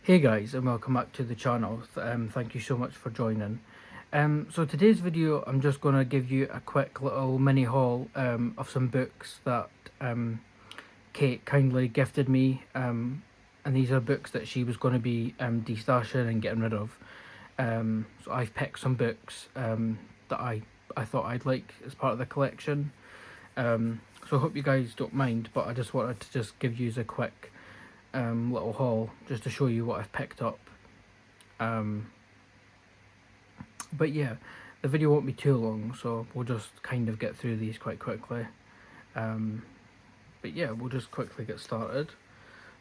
Hey guys, and welcome back to the channel. Thank you so much for joining. So today's video, I'm just going to give you a quick little mini haul of some books that Kate kindly gifted me. And these are books that she was going to be destashing and getting rid of. So I've picked some books that I thought I'd like as part of the collection. So I hope you guys don't mind, but I just wanted to just give you a quick little haul just to show you what I've picked up. But yeah, the video won't be too long, so we'll just kind of get through these quite quickly. But yeah, we'll just quickly get started.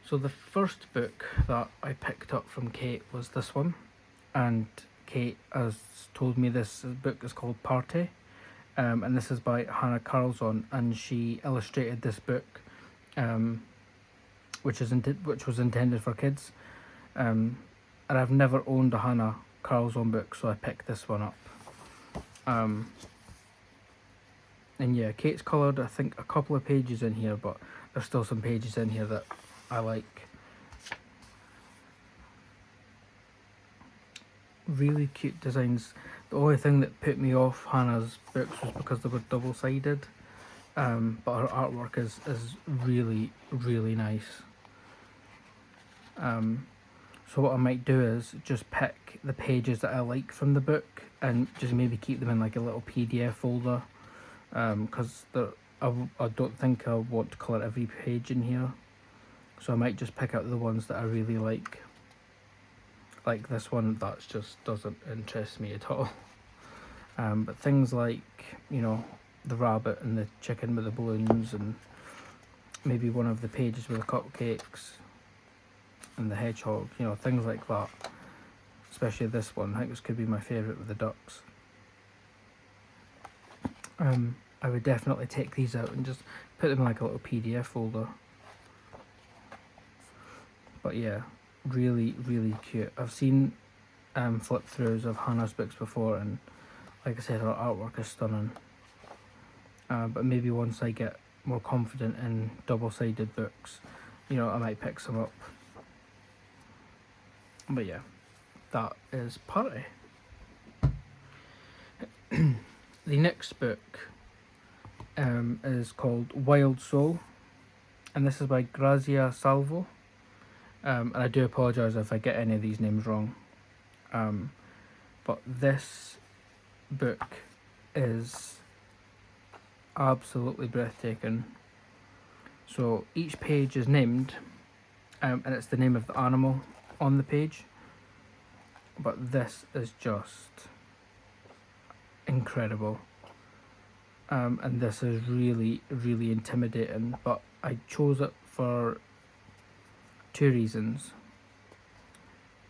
So the first book that I picked up from Kate was this one, and Kate has told me this book is called Party, and this is by Hanna Karlzon, and she illustrated this book, which was intended for kids, and I've never owned a Hanna Karlzon book, so I picked this one up. And yeah, Kate's coloured I think a couple of pages in here, but there's still some pages in here that I like. Really cute designs. The only thing that put me off Hannah's books was because they were double-sided, but her artwork is really nice. So what I might do is just pick the pages that I like from the book and just maybe keep them in like a little PDF folder, because I don't think I want to colour every page in here, so I might just pick out the ones that I really like this one that just doesn't interest me at all. But things like, you know, the rabbit and the chicken with the balloons, and maybe one of the pages with the cupcakes and the hedgehog, you know, things like that. Especially this one, I think this could be my favourite with the ducks. I would definitely take these out and just put them in like a little PDF folder. But yeah, really cute. I've seen flip throughs of Hannah's books before, and like I said, her artwork is stunning. But maybe once I get more confident in double-sided books, you know, I might pick some up. But yeah, that is Party. The next book is called Wild Soul, and this is by Grazia Salvo. And I do apologise if I get any of these names wrong. But this book is absolutely breathtaking. So each page is named, and it's the name of the animal on the page. But this is just incredible. And this is really intimidating, but I chose it for two reasons.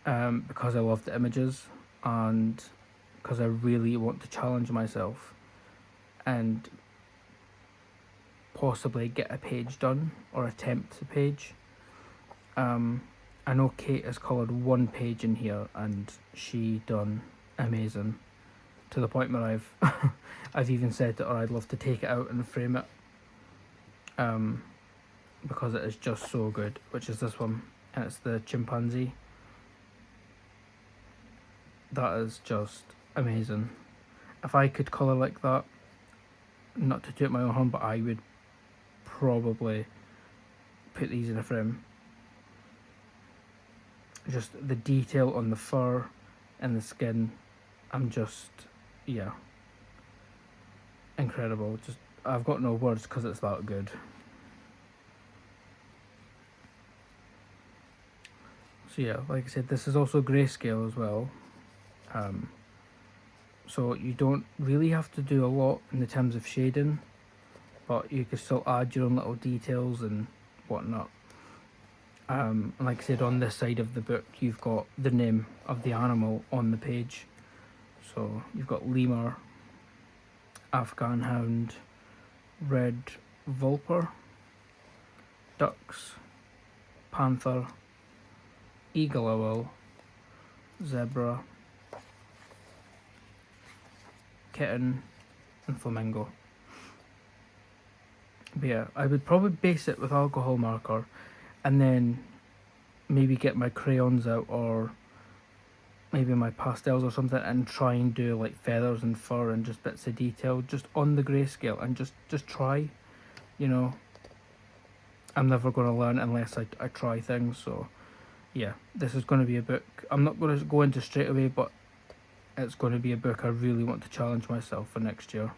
Because I love the images, and because I really want to challenge myself and possibly get a page done or attempt a page. I know Kate has coloured one page in here and she done amazing, to the point where I've even said to her I'd love to take it out and frame it, because it is just so good, which is this one, and it's the chimpanzee. That is just amazing. If I could colour like that, not to toot my own horn, but I would probably put these in a frame. Just the detail on the fur and the skin, I'm just, yeah, incredible. Just, I've got no words because it's that good. So yeah, like I said, this is also grayscale as well. So you don't really have to do a lot in the terms of shading, but you can still add your own little details and whatnot. And like I said, on this side of the book you've got the name of the animal on the page. So you've got lemur, Afghan hound, red vulpur, ducks, panther, eagle owl, zebra, kitten, and flamingo. But yeah, I would probably base it with alcohol marker, and then maybe get my crayons out, or maybe my pastels or something, and try and do like feathers and fur and just bits of detail just on the grayscale, and just try, you know. I'm never going to learn unless I try things. So yeah, this is going to be a book I'm not going to go into straight away, but it's going to be a book I really want to challenge myself for next year.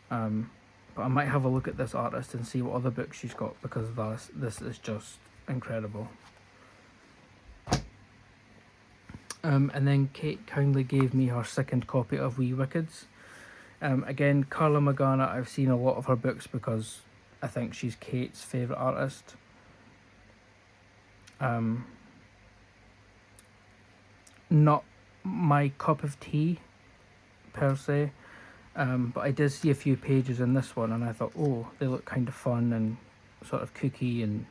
But I might have a look at this artist and see what other books she's got, because this is just incredible. And then Kate kindly gave me her second copy of Wee Wickeds. Again, Karla Magaña, I've seen a lot of her books because I think she's Kate's favourite artist. Not my cup of tea, per se, but I did see a few pages in this one and I thought, oh, they look kind of fun and sort of kooky, and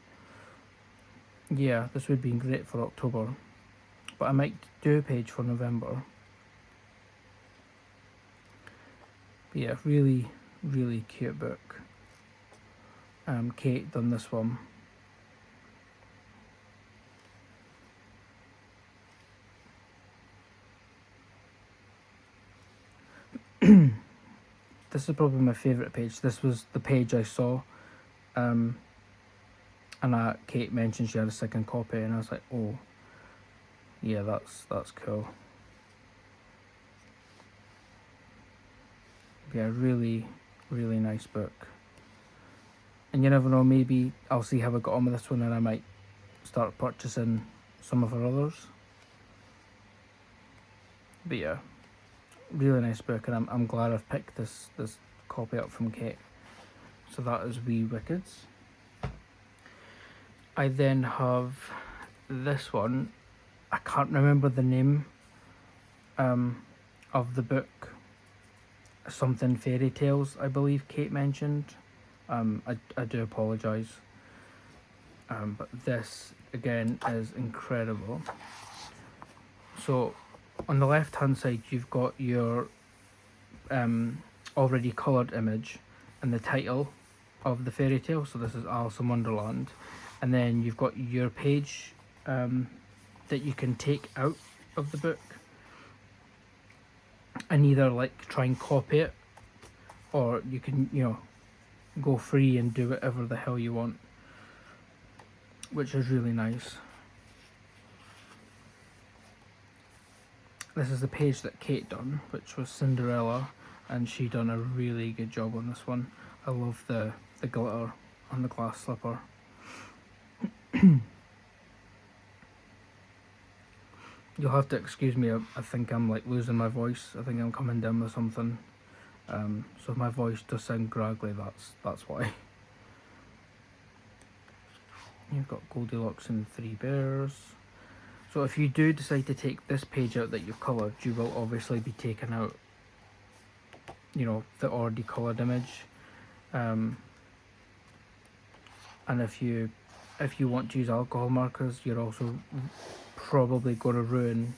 yeah, this would be great for October. But I might do a page for November. But yeah, really, really cute book. Kate done this one. This is probably my favourite page. This was the page I saw, and Kate mentioned she had a second copy, and I was like, oh, yeah, that's cool. Yeah, really, really nice book. And you never know, maybe I'll see how I got on with this one, and I might start purchasing some of her others. But yeah, really nice book, and I'm glad I've picked this copy up from Kate. So that is Wee Wickeds. I then have this one. I can't remember the name of the book. Something Fairy Tales, I believe Kate mentioned. I do apologise. But this, again, is incredible. So, on the left hand side, you've got your already coloured image and the title of the fairy tale. So this is Alice in Wonderland. And then you've got your page that you can take out of the book and either like try and copy it, or you can, you know, go free and do whatever the hell you want, which is really nice. This is the page that Kate done, which was Cinderella, and she done a really good job on this one. I love the glitter on the glass slipper. You'll have to excuse me, I think I'm like losing my voice. I think I'm coming down with something. So if my voice does sound graggly, that's why. You've got Goldilocks and Three Bears. So if you do decide to take this page out that you've coloured, you will obviously be taking out, you know, the already coloured image. And if you want to use alcohol markers, you're also probably going to ruin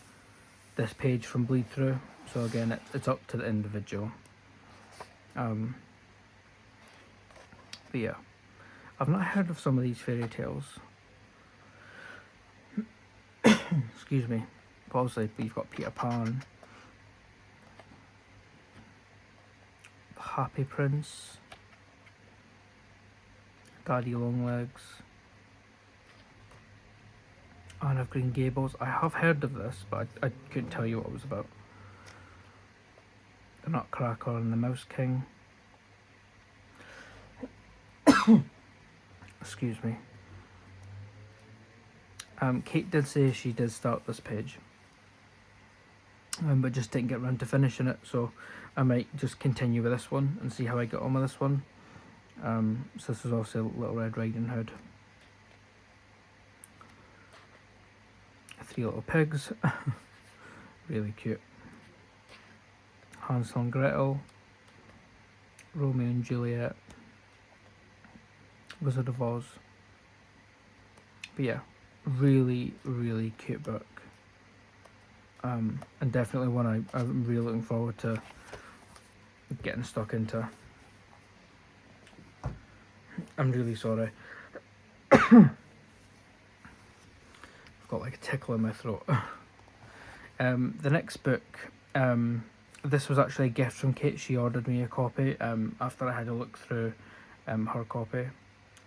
this page from bleed through. So again, it's up to the individual. But yeah, I've not heard of some of these fairy tales. Excuse me. But obviously, you've got Peter Pan, The Happy Prince, Daddy Longlegs, Anne of Green Gables. I have heard of this, but I couldn't tell you what it was about. The Nutcracker and the Mouse King. Excuse me. Kate did say she did start this page, but just didn't get around to finishing it, so I might just continue with this one and see how I get on with this one. So this is also Little Red Riding Hood. 3 little pigs. Really cute. Hansel and Gretel, Romeo and Juliet, Wizard of Oz. But yeah, really, really cute book. And definitely one I'm really looking forward to getting stuck into. I'm really sorry. I've got like a tickle in my throat. The next book, this was actually a gift from Kate. She ordered me a copy after I had a look through her copy.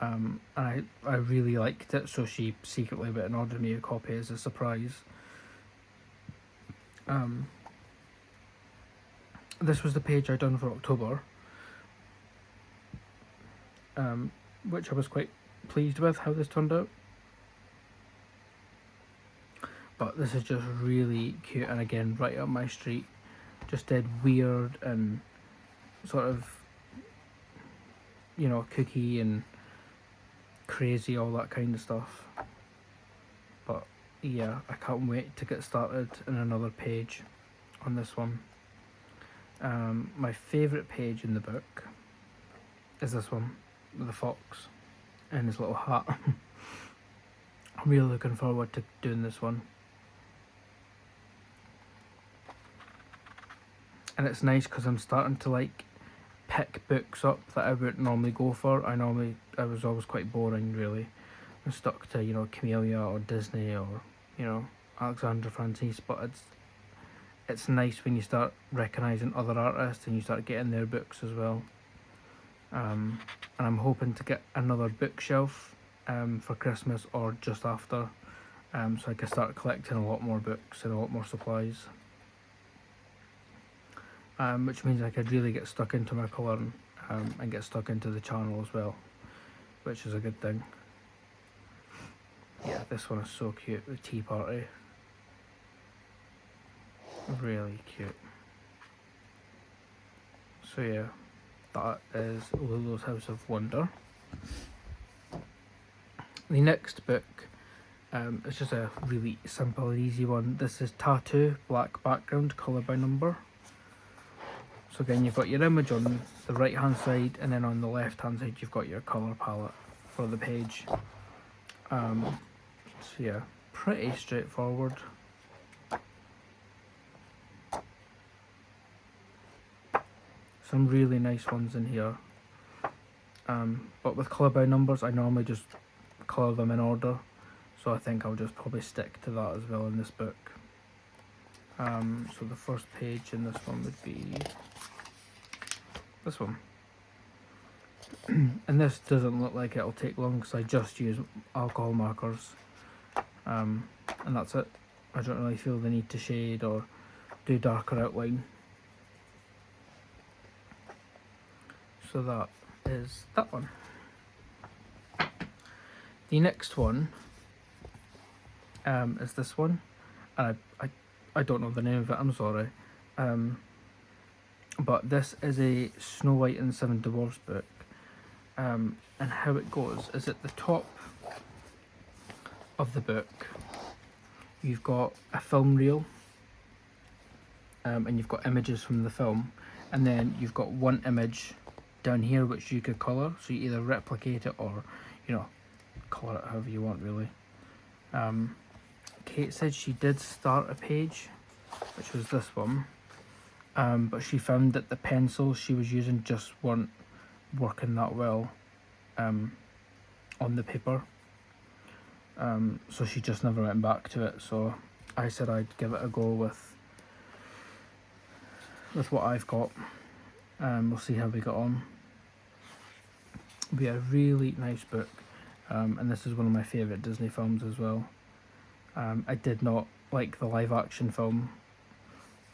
And I really liked it, so she secretly went and ordered me a copy as a surprise. This was the page I done for October, which I was quite pleased with how this turned out. But this is just really cute, and again, right up my street. Just dead weird and sort of, you know, kooky and crazy, all that kind of stuff. But yeah, I can't wait to get started in another page on this one. My favourite page in the book is this one with the fox and his little hat. I'm really looking forward to doing this one. And it's nice because I'm starting to like pick books up that I wouldn't normally go for. I was always quite boring, really. I'm stuck to, you know, Camellia or Disney or, you know, Alexandra Francis, but it's nice when you start recognising other artists and you start getting their books as well. And I'm hoping to get another bookshelf for Christmas or just after, so I can start collecting a lot more books and a lot more supplies. Which means I could really get stuck into my colouring and get stuck into the channel as well, which is a good thing. Yeah, this one is so cute, the tea party. Really cute. So yeah, that is Lulu's House of Wonder. The next book is just a really simple and easy one. This is Tattoo, black background, colour by number. So again, you've got your image on the right hand side, and then on the left hand side you've got your colour palette for the page. So yeah, pretty straightforward. Some really nice ones in here. But with colour by numbers, I normally just colour them in order. So I think I'll just probably stick to that as well in this book. So the first page in this one would be this one. And this doesn't look like it'll take long because I just use alcohol markers. And that's it. I don't really feel the need to shade or do darker outline. So that is that one. The next one is this one, and I don't know the name of it, I'm sorry. But this is a Snow White and the Seven Dwarfs book. And how it goes is at the top of the book you've got a film reel, and you've got images from the film, and then you've got one image down here which you could colour, so you either replicate it or, you know, colour it however you want, really. Kate said she did start a page, which was this one, but she found that the pencils she was using just weren't working that well on the paper, so she just never went back to it. So I said I'd give it a go with what I've got. We'll see how we got on. But yeah, really nice book, and this is one of my favourite Disney films as well. I did not like the live action film.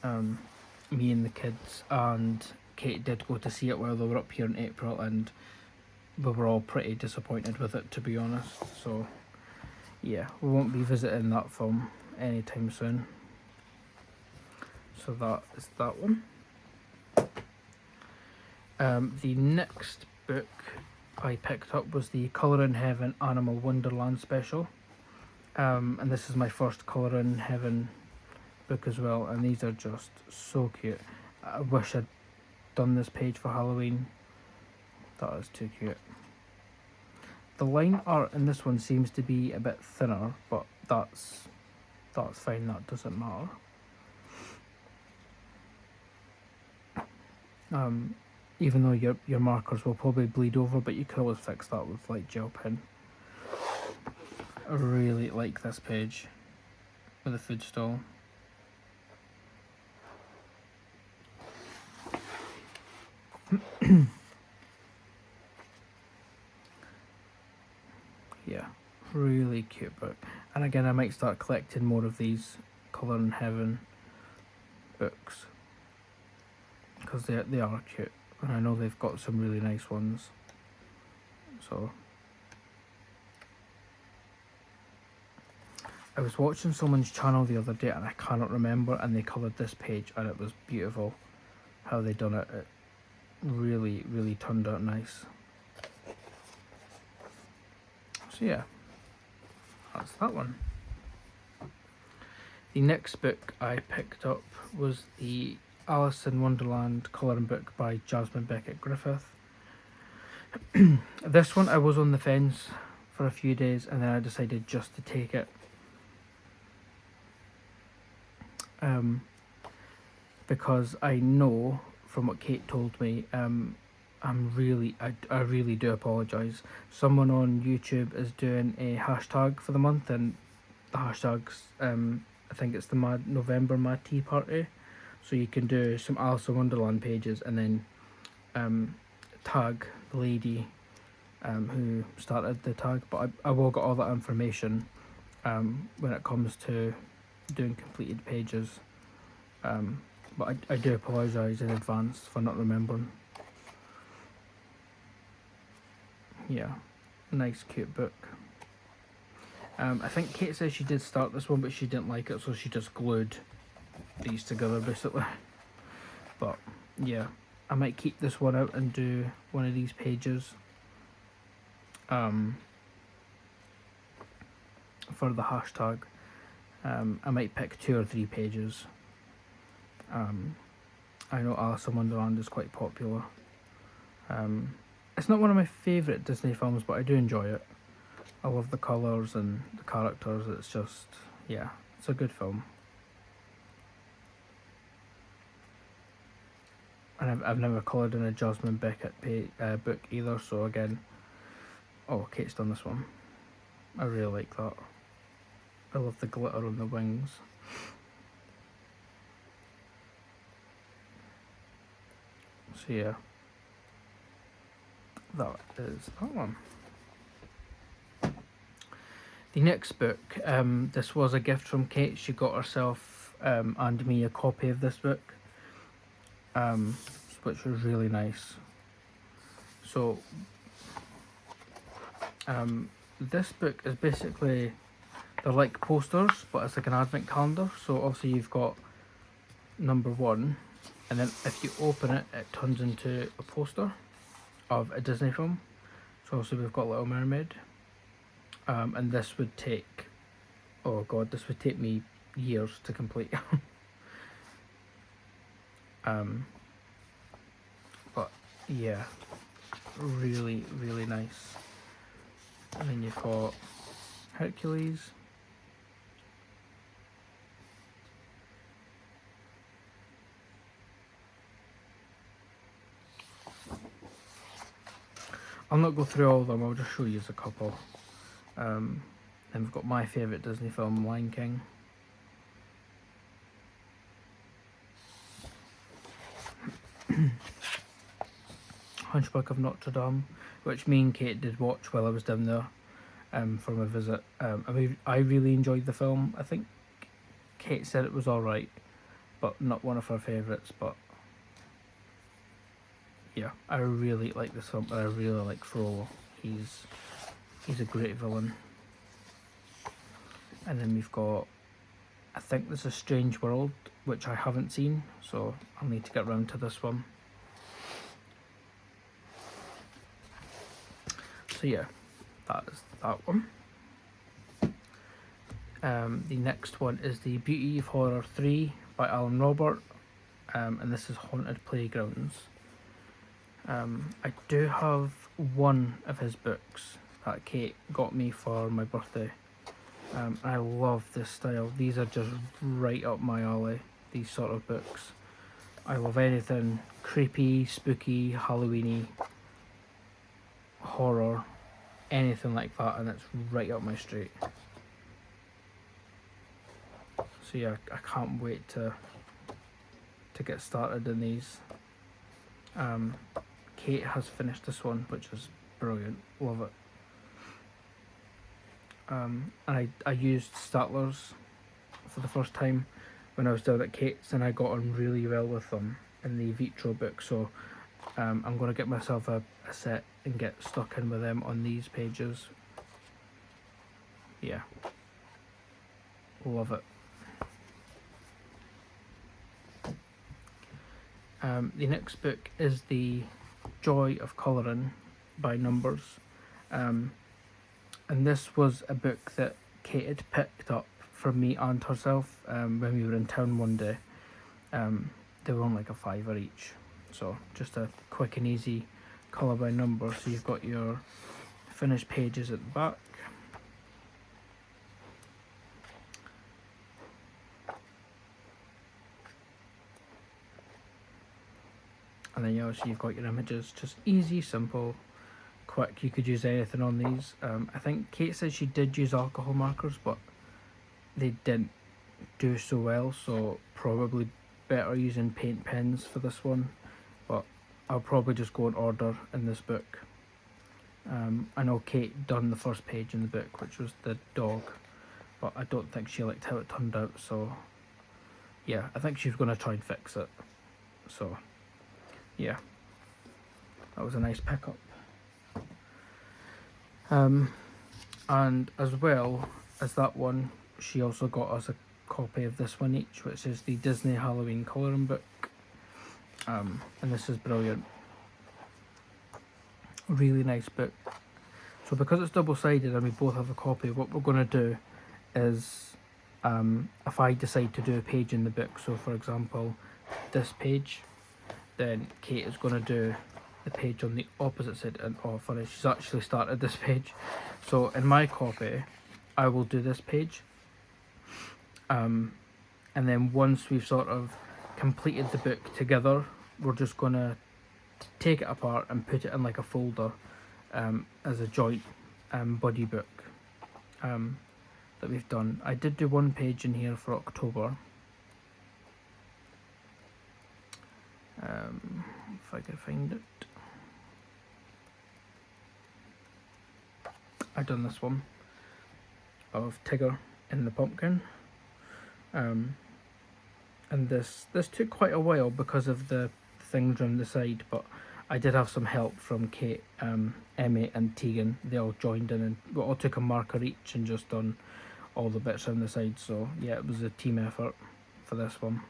Me and the kids and Kate did go to see it while they were up here in April, and we were all pretty disappointed with it, to be honest. So yeah, we won't be visiting that film anytime soon. So that is that one. The next book I picked up was the Colour in Heaven Animal Wonderland special, and this is my first Colour in Heaven book as well, and these are just so cute. I wish I'd done this page for Halloween. That is too cute. The line art in this one seems to be a bit thinner, but that's fine, that doesn't matter. Even though your markers will probably bleed over, but you can always fix that with like gel pen. I really like this page. with a food stall. Yeah, really cute book. And again, I might start collecting more of these Colour in Heaven books, because they are cute, and I know they've got some really nice ones. So I was watching someone's channel the other day, and I cannot remember, and they coloured this page, and it was beautiful how they done it. It really, really turned out nice. So yeah, that's that one. The next book I picked up was the Alice in Wonderland colouring book by Jasmine Becket-Griffith. This one I was on the fence for a few days, and then I decided just to take it. Because I know from what Kate told me, I really do apologise. Someone on YouTube is doing a hashtag for the month, and the hashtag's I think it's the November Mad Tea Party. So you can do some Alice in Wonderland pages and then tag the lady who started the tag. But I will get all that information when it comes to doing completed pages. But I do apologise in advance for not remembering. Yeah, nice cute book. I think Kate says she did start this one, but she didn't like it, so she just glued these together basically. But yeah, I might keep this one out and do one of these pages for the hashtag. I might pick 2 or 3 pages. I know Alice in Wonderland is quite popular. It's not one of my favourite Disney films, but I do enjoy it. I love the colours and the characters. It's just, yeah, it's a good film. And I've never coloured in a Jasmine Beckett book either, so again, oh, Kate's done this one. I really like that. I love the glitter on the wings. So yeah, that is that one. The next book, this was a gift from Kate. She got herself and me a copy of this book, which was really nice. So this book is basically, they're like posters, but it's like an advent calendar. So obviously you've got number 1, and then if you open it, it turns into a poster of a Disney film. So also we've got Little Mermaid. And this would take, oh god, this would take me years to complete. But yeah, really, really nice. And then you've got Hercules. I'll not go through all of them, I'll just show you a couple. Then we've got my favourite Disney film, Lion King. Hunchback of Notre Dame, which me and Kate did watch while I was down there for my visit. I really enjoyed the film. I think Kate said it was alright, but not one of her favourites. But yeah, I really like this film, and I really like Frollo. He's a great villain. And then we've got, I think this is Strange World, which I haven't seen, so I'll need to get around to this one. So yeah, that is that one. The next one is The Beauty of Horror 3 by Alan Robert, and this is Haunted Playgrounds. I do have one of his books that Kate got me for my birthday. I love this style. These are just right up my alley, these sort of books. I love anything creepy, spooky, Halloweeny, horror, anything like that, and it's right up my street. So yeah, I can't wait to get started in these. Kate has finished this one, which is brilliant. Love it. And I used Statlers for the first time when I was down at Kate's, and I got on really well with them in the Vitro book. So I'm going to get myself a set and get stuck in with them on these pages. Yeah, love it. The next book is The Joy of Colouring by Numbers. And this was a book that Kate had picked up from me and herself when we were in town one day. They were on like a £5 each. So just a quick and easy colour by number. So you've got your finished pages at the back. And then obviously you've got your images, just easy, simple, quick. You could use anything on these. I think Kate said she did use alcohol markers, but they didn't do so well, so probably better using paint pens for this one. But I'll probably just go in order in this book. I know Kate done the first page in the book, which was the dog, but I don't think she liked how it turned out, so yeah, I think she's going to try and fix it. So yeah, that was a nice pickup. And as well as that one, she also got us a copy of this one each, which is the Disney Halloween colouring book. And this is brilliant. Really nice book. So because it's double-sided and we both have a copy, what we're going to do is, if I decide to do a page in the book, so for example this page, then Kate is going to do the page on the opposite side. And oh funny, she's actually started this page. So in my copy I will do this page, and then once we've sort of completed the book together, we're just going to take it apart and put it in like a folder as a joint body book that we've done. I did do one page in here for October. If I could find it. I done this one of Tigger in the pumpkin. And this took quite a while because of the things on the side, but I did have some help from Kate, Emmy and Tegan. They all joined in and we all took a marker each and just done all the bits on the side. So yeah, it was a team effort for this one.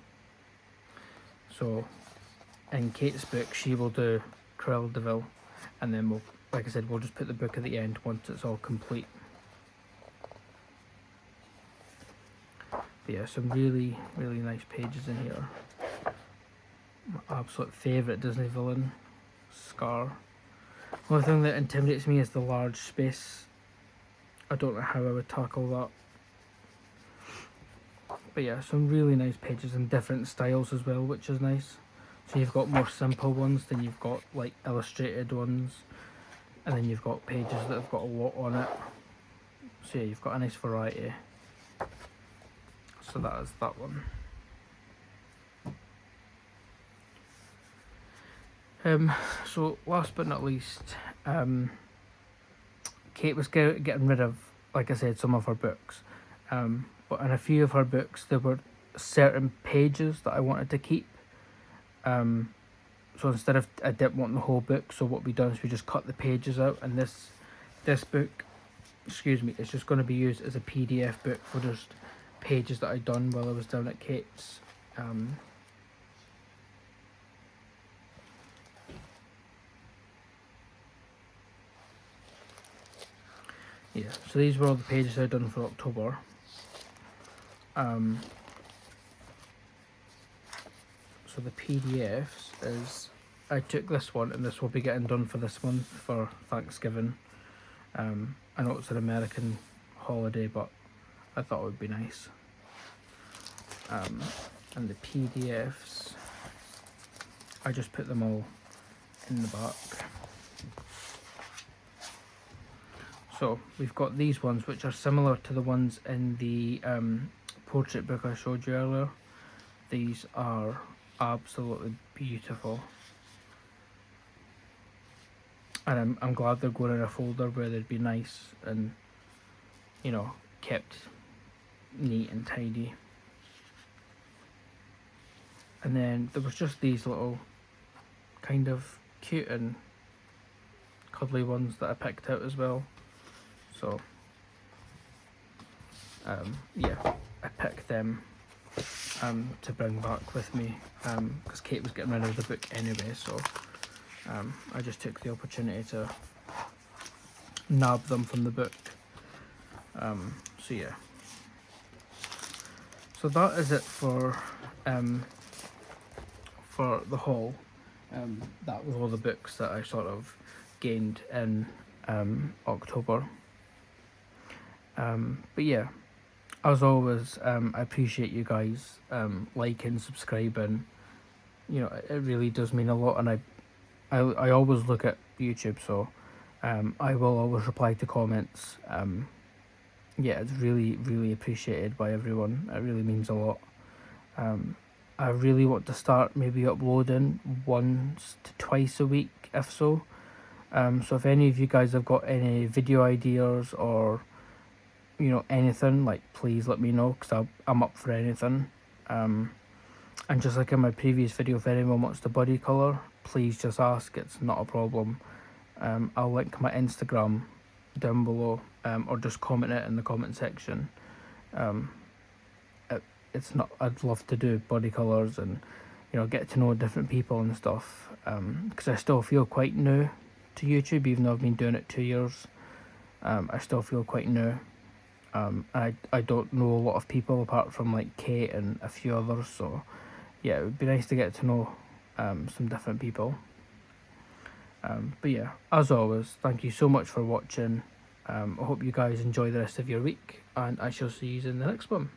So in Kate's book she will do Cruella de Vil, and then we'll, like I said, we'll just put the book at the end once it's all complete. But yeah, some really nice pages in here. My absolute favourite Disney villain, Scar. The only thing that intimidates me is the large space. I don't know how I would tackle that. But yeah, some really nice pages in different styles as well, which is nice. So you've got more simple ones, then you've got like illustrated ones, and then you've got pages that have got a lot on it. So yeah, you've got a nice variety. So that is that one. So last but not least, Kate was getting rid of, like I said, some of her books. But in a few of her books there were certain pages that I wanted to keep. So instead of, I didn't want the whole book, so what we done is we just cut the pages out, and this book, excuse me, is just going to be used as a PDF book for just pages that I done while I was down at Kate's. Yeah, so these were all the pages I'd done for October. So the PDFs is, I took this one, and this will be getting done for this month for Thanksgiving. I know it's an American holiday, but I thought it would be nice. And the PDFs, I just put them all in the back. So we've got these ones which are similar to the ones in the portrait book I showed you earlier. These are absolutely beautiful. And I'm glad they're going in a folder where they'd be nice and, you know, kept neat and tidy. And then there was just these little kind of cute and cuddly ones that I picked out as well. So yeah, I picked them to bring back with me because Kate was getting rid of the book anyway, so I just took the opportunity to nab them from the book. So yeah, so that is it for the haul. That was all the books that I sort of gained in October. But yeah, as always, I appreciate you guys liking, subscribing. You know, it really does mean a lot, and I always look at YouTube, so I will always reply to comments. Yeah, it's really, really appreciated by everyone. It really means a lot. I really want to start maybe uploading once to twice a week, if so. So if any of you guys have got any video ideas or, you know, anything, like, please let me know, because I'm up for anything. And just like in my previous video, if anyone wants the body colour, please just ask, it's not a problem. I'll link my Instagram down below, or just comment it in the comment section. It's not, I'd love to do body colours and, you know, get to know different people and stuff, because I still feel quite new to YouTube, even though I've been doing it 2 years. I still feel quite new. I don't know a lot of people apart from like Kate and a few others, so yeah, it would be nice to get to know some different people. But yeah, as always, thank you so much for watching. I hope you guys enjoy the rest of your week, and I shall see you in the next one.